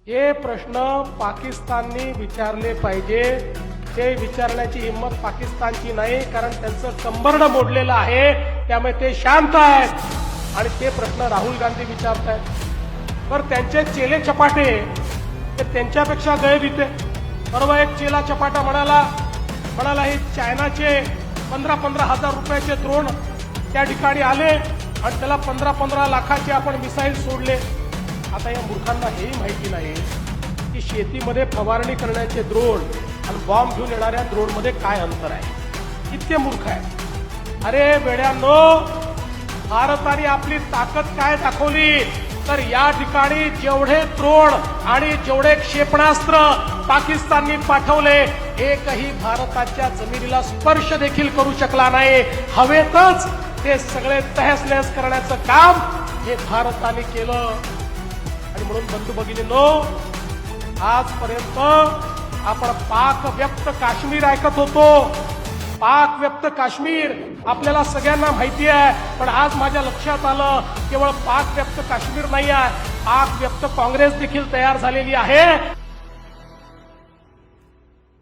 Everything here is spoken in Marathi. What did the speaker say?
हे प्रश्न पाकिस्ताननी विचारले पाहिजे. ते विचारण्याची हिंमत पाकिस्तानची नाही, कारण त्यांचं कंबरडं मोडलेलं आहे. त्यामुळे ते शांत आहेत आणि ते प्रश्न राहुल गांधी विचारतायत. तर त्यांचे चेले चपाटे ते त्यांच्यापेक्षा गैररीते. बरोबर, एक चेला चपाटा म्हणाला हे चायनाचे 15-15 हजार रुपयाचे ड्रोन त्या ठिकाणी आले आणि त्याला 15-15 लाखाचे आपण मिसाईल सोडले. आता या मूर्खांना हेही माहिती नाही की शेतीमध्ये फवारणी करण्याचे ड्रोन आणि बॉम्ब घेऊन येणाऱ्या ड्रोनमध्ये काय अंतर आहे. इतके मूर्ख आहे. अरे वेड्यांनो, भारताने आपली ताकद काय दाखवली तर या ठिकाणी जेवढे ड्रोन आणि जेवढे क्षेपणास्त्र पाकिस्तानने पाठवले, एकही भारताच्या जमिनीला स्पर्श देखील करू शकला नाही. हवेतच ते सगळे तहस नहस करण्याचं काम हे भारताने केलं. आणि म्हणून बंधू भगिनींनो, आजपर्यंत आपण पाक व्यक्त काश्मीर ऐकत होतो. पाक व्यक्त काश्मीर आपल्याला सगळ्यांना माहिती आहे, पण आज माझ्या लक्षात आलं केवळ पाक व्यक्त काश्मीर नाही आहे, पाक व्यक्त काँग्रेस देखील तयार झालेली आहे.